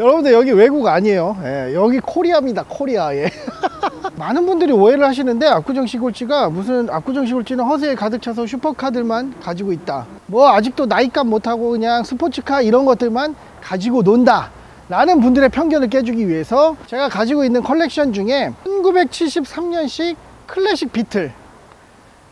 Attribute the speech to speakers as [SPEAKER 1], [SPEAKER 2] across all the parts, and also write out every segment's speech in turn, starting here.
[SPEAKER 1] 여러분들 여기 외국 아니에요. 예, 여기 코리아입니다. 코리아. 예. 많은 분들이 오해를 하시는데 압구정 시골지가 무슨 압구정 시골지는 허세에 가득 차서 슈퍼카들만 가지고 있다, 뭐 아직도 나이값 못하고 그냥 스포츠카 이런 것들만 가지고 논다 라는 분들의 편견을 깨주기 위해서 제가 가지고 있는 컬렉션 중에 1973년식 클래식 비틀,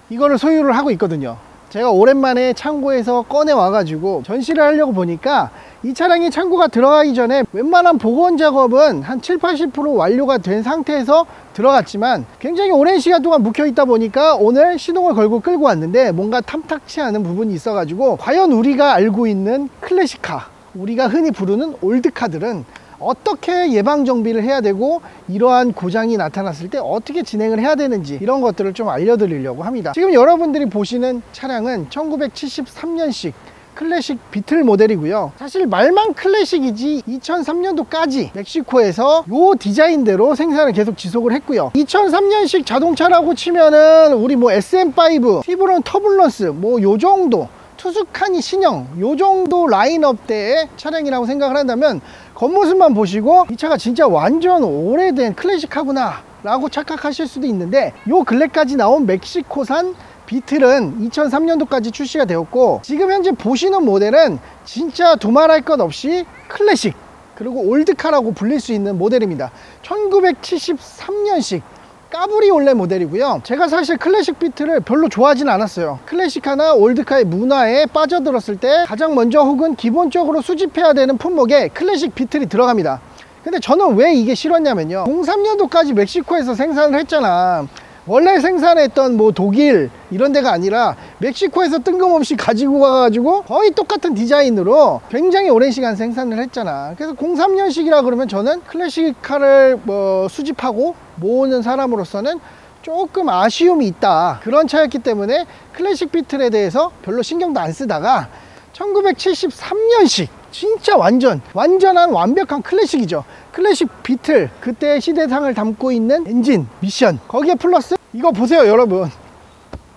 [SPEAKER 1] 이거를 소유를 하고 있거든요. 제가 오랜만에 창고에서 꺼내 와가지고 전시를 하려고 보니까 이 차량이 창고가 들어가기 전에 웬만한 복원 작업은 한 70~80% 완료가 된 상태에서 들어갔지만 굉장히 오랜 시간 동안 묵혀 있다 보니까 오늘 시동을 걸고 끌고 왔는데 뭔가 탐탁치 않은 부분이 있어 가지고, 과연 우리가 알고 있는 클래식카, 우리가 흔히 부르는 올드카들은 어떻게 예방 정비를 해야 되고 이러한 고장이 나타났을 때 어떻게 진행을 해야 되는지, 이런 것들을 좀 알려드리려고 합니다. 지금 여러분들이 보시는 차량은 1973년식 클래식 비틀 모델이고요. 사실 말만 클래식이지 2003년도까지 멕시코에서 요 디자인대로 생산을 계속 지속을 했고요. 2003년식 자동차라고 치면은 우리 뭐 SM5, 티브론 터뷸런스 뭐 요 정도, 투스카니 신형 요 정도 라인업대의 차량이라고 생각을 한다면 겉모습만 보시고 이 차가 진짜 완전 오래된 클래식카구나 라고 착각하실 수도 있는데, 요 근래까지 나온 멕시코산 비틀은 2003년도까지 출시가 되었고, 지금 현재 보시는 모델은 진짜 두말할 것 없이 클래식 그리고 올드카라고 불릴 수 있는 모델입니다. 1973년식 까브리올레 모델이고요. 제가 사실 클래식 비틀을 별로 좋아하진 않았어요. 클래식카나 올드카의 문화에 빠져들었을 때 가장 먼저 혹은 기본적으로 수집해야 되는 품목에 클래식 비틀이 들어갑니다. 근데 저는 왜 이게 싫었냐면요, 03년도까지 멕시코에서 생산을 했잖아. 원래 생산했던 뭐 독일 이런 데가 아니라 멕시코에서 뜬금없이 가지고 가가지고 거의 똑같은 디자인으로 굉장히 오랜 시간 생산을 했잖아. 그래서 03년식이라 그러면 저는 클래식카를 뭐 수집하고 모으는 사람으로서는 조금 아쉬움이 있다, 그런 차였기 때문에 클래식 비틀에 대해서 별로 신경도 안 쓰다가 1973년식 진짜 완전한 완벽한 클래식이죠. 클래식 비틀, 그때 시대상을 담고 있는 엔진, 미션, 거기에 플러스 이거 보세요 여러분,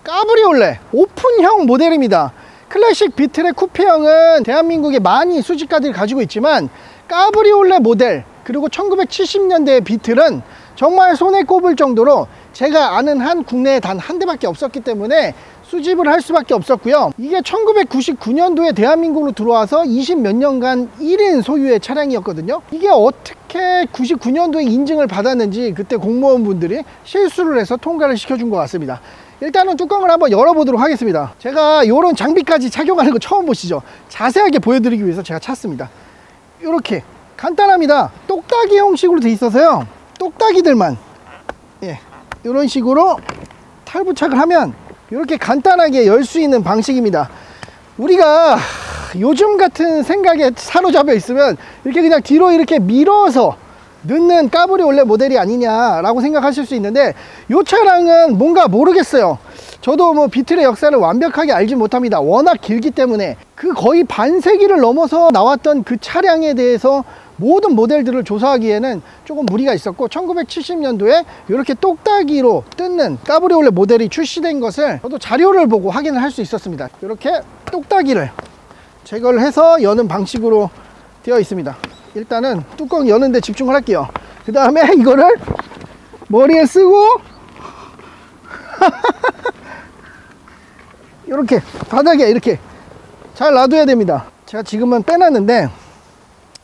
[SPEAKER 1] 까브리올레 오픈형 모델입니다. 클래식 비틀의 쿠페형은 대한민국에 많이 수집가들이 가지고 있지만 까브리올레 모델 그리고 1970년대의 비틀은 정말 손에 꼽을 정도로 제가 아는 한 국내에 단 한 대밖에 없었기 때문에 수집을 할 수밖에 없었고요. 이게 1999년도에 대한민국으로 들어와서 20 몇 년간 1인 소유의 차량이었거든요. 이게 어떻게 99년도에 인증을 받았는지 그때 공무원분들이 실수를 해서 통과를 시켜준 것 같습니다. 일단은 뚜껑을 한번 열어보도록 하겠습니다. 제가 이런 장비까지 착용하는 거 처음 보시죠? 자세하게 보여드리기 위해서 제가 찼습니다. 이렇게 간단합니다. 똑딱이 형식으로 돼 있어서요, 똑딱이들만 이런 식으로 탈부착을 하면 이렇게 간단하게 열 수 있는 방식입니다. 우리가 요즘 같은 생각에 사로잡혀 있으면 이렇게 그냥 뒤로 이렇게 밀어서 넣는 까브리올레 모델이 아니냐라고 생각하실 수 있는데, 이 차량은 뭔가 모르겠어요. 저도 뭐 비틀의 역사를 완벽하게 알지 못합니다. 워낙 길기 때문에 그 거의 반세기를 넘어서 나왔던 그 차량에 대해서 모든 모델들을 조사하기에는 조금 무리가 있었고, 1970년도에 이렇게 똑딱이로 뜯는 까브리올레 모델이 출시된 것을 저도 자료를 보고 확인을 할 수 있었습니다. 이렇게 똑딱이를 제거를 해서 여는 방식으로 되어 있습니다. 일단은 뚜껑 여는 데 집중을 할게요. 그 다음에 이거를 머리에 쓰고 이렇게 바닥에 이렇게 잘 놔둬야 됩니다. 제가 지금은 빼놨는데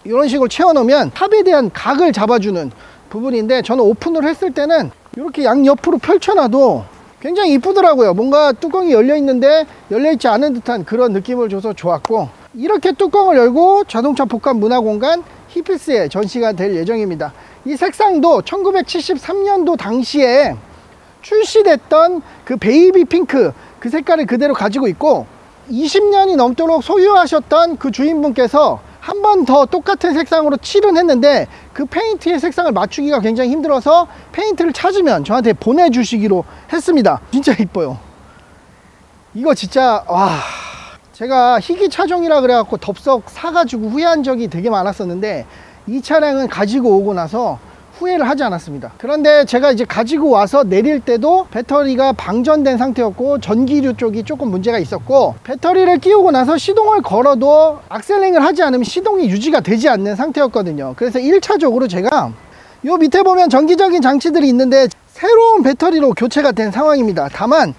[SPEAKER 1] 이런 식으로 채워 놓으면 탑에 대한 각을 잡아주는 부분인데, 저는 오픈을 했을 때는 이렇게 양옆으로 펼쳐놔도 굉장히 이쁘더라고요. 뭔가 뚜껑이 열려 있는데 열려 있지 않은 듯한 그런 느낌을 줘서 좋았고, 이렇게 뚜껑을 열고 자동차 복합 문화 공간 히피스에 전시가 될 예정입니다. 이 색상도 1973년도 당시에 출시됐던 그 베이비 핑크 그 색깔을 그대로 가지고 있고, 20년이 넘도록 소유하셨던 그 주인분께서 한 번 더 똑같은 색상으로 칠은 했는데 그 페인트의 색상을 맞추기가 굉장히 힘들어서 페인트를 찾으면 저한테 보내주시기로 했습니다. 진짜 이뻐요. 이거 진짜 제가 희귀 차종이라 그래갖고 덥석 사가지고 후회한 적이 되게 많았었는데, 이 차량은 가지고 오고 나서 후회를 하지 않았습니다. 그런데 제가 이제 가지고 와서 내릴 때도 배터리가 방전된 상태였고 전기류 쪽이 조금 문제가 있었고, 배터리를 끼우고 나서 시동을 걸어도 악셀링을 하지 않으면 시동이 유지가 되지 않는 상태였거든요. 그래서 1차적으로 제가 요 밑에 보면 정기적인 장치들이 있는데 새로운 배터리로 교체가 된 상황입니다. 다만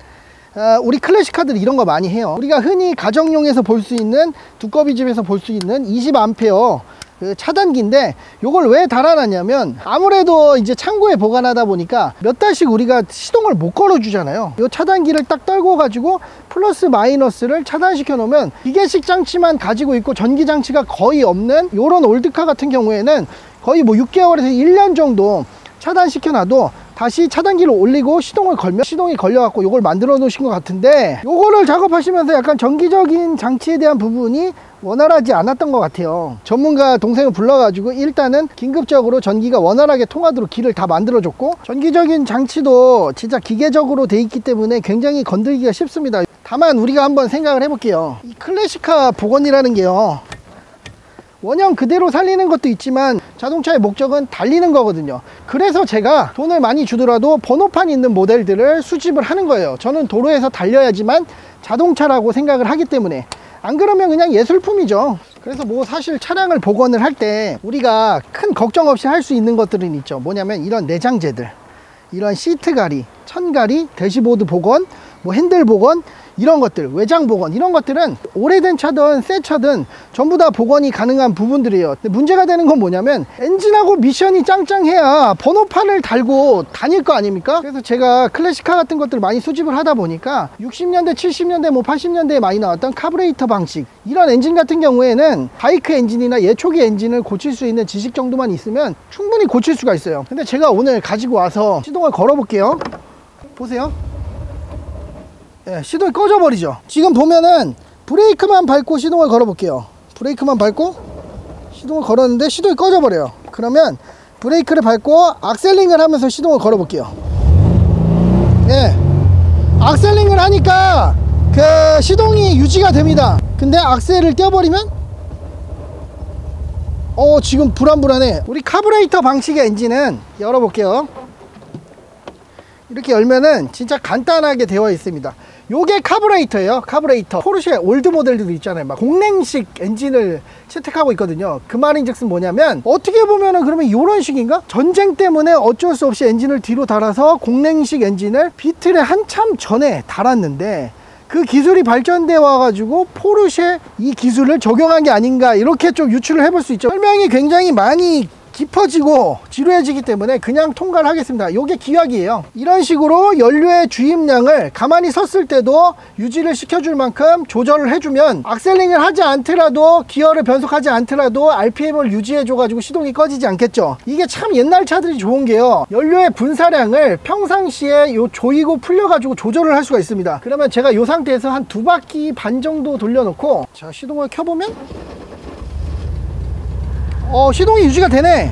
[SPEAKER 1] 우리 클래식카들이 이런 거 많이 해요. 우리가 흔히 가정용에서 볼 수 있는, 두꺼비 집에서 볼 수 있는 20A 그 차단기인데, 요걸 왜 달아놨냐면 아무래도 이제 창고에 보관하다 보니까 몇 달씩 우리가 시동을 못 걸어 주잖아요. 요 차단기를 딱 떨고 가지고 플러스 마이너스를 차단시켜 놓으면 기계식 장치만 가지고 있고 전기 장치가 거의 없는 요런 올드카 같은 경우에는 거의 뭐 6개월에서 1년 정도 차단시켜 놔도 다시 차단기를 올리고 시동을 걸면 시동이 걸려 갖고 요걸 만들어 놓으신 것 같은데, 요거를 작업하시면서 약간 전기적인 장치에 대한 부분이 원활하지 않았던 것 같아요. 전문가 동생을 불러가지고 일단은 긴급적으로 전기가 원활하게 통하도록 길을 다 만들어 줬고, 전기적인 장치도 진짜 기계적으로 돼 있기 때문에 굉장히 건들기가 쉽습니다. 다만 우리가 한번 생각을 해볼게요. 이 클래식카 복원이라는 게요, 원형 그대로 살리는 것도 있지만 자동차의 목적은 달리는 거거든요. 그래서 제가 돈을 많이 주더라도 번호판 있는 모델들을 수집을 하는 거예요. 저는 도로에서 달려야지만 자동차라고 생각을 하기 때문에. 안 그러면 그냥 예술품이죠. 그래서 뭐 사실 차량을 복원을 할 때 우리가 큰 걱정 없이 할 수 있는 것들은 있죠. 뭐냐면 이런 내장재들, 이런 시트 가리, 천 가리, 대시보드 복원, 뭐 핸들 복원, 이런 것들, 외장 복원, 이런 것들은 오래된 차든 새 차든 전부 다 복원이 가능한 부분들이에요. 근데 문제가 되는 건 뭐냐면 엔진하고 미션이 짱짱해야 번호판을 달고 다닐 거 아닙니까? 그래서 제가 클래식카 같은 것들 많이 수집을 하다 보니까 60년대, 70년대, 뭐 80년대에 많이 나왔던 카브레이터 방식, 이런 엔진 같은 경우에는 바이크 엔진이나 예초기 엔진을 고칠 수 있는 지식 정도만 있으면 충분히 고칠 수가 있어요. 근데 제가 오늘 가지고 와서 시동을 걸어 볼게요. 보세요. 예, 시동이 꺼져 버리죠. 지금 보면은 브레이크만 밟고 시동을 걸어 볼게요. 브레이크만 밟고 시동을 걸었는데 시동이 꺼져 버려요. 그러면 브레이크를 밟고 악셀링을 하면서 시동을 걸어 볼게요. 예, 악셀링을 하니까 그 시동이 유지가 됩니다. 근데 악셀을 떼어버리면 지금 불안불안해. 우리 카브레이터 방식의 엔진은 열어볼게요. 이렇게 열면은 진짜 간단하게 되어 있습니다. 요게 카브레이터예요. 카브레이터. 포르쉐 올드 모델들도 있잖아요. 막 공랭식 엔진을 채택하고 있거든요. 그 말인즉슨 뭐냐면, 어떻게 보면은 그러면 이런 식인가? 전쟁 때문에 어쩔 수 없이 엔진을 뒤로 달아서 공랭식 엔진을 비틀에 한참 전에 달았는데, 그 기술이 발전돼 와가지고 포르쉐 이 기술을 적용한 게 아닌가, 이렇게 좀 유추를 해볼 수 있죠. 설명이 굉장히 많이 깊어지고 지루해지기 때문에 그냥 통과를 하겠습니다. 요게 기약이에요. 이런 식으로 연료의 주입량을 가만히 섰을 때도 유지를 시켜줄 만큼 조절을 해주면, 악셀링을 하지 않더라도, 기어를 변속하지 않더라도 RPM을 유지해줘 가지고 시동이 꺼지지 않겠죠. 이게 참 옛날 차들이 좋은 게요, 연료의 분사량을 평상시에 요 조이고 풀려 가지고 조절을 할 수가 있습니다. 그러면 제가 요 상태에서 한 2바퀴 반 정도 돌려놓고, 자, 시동을 켜보면 시동이 유지가 되네.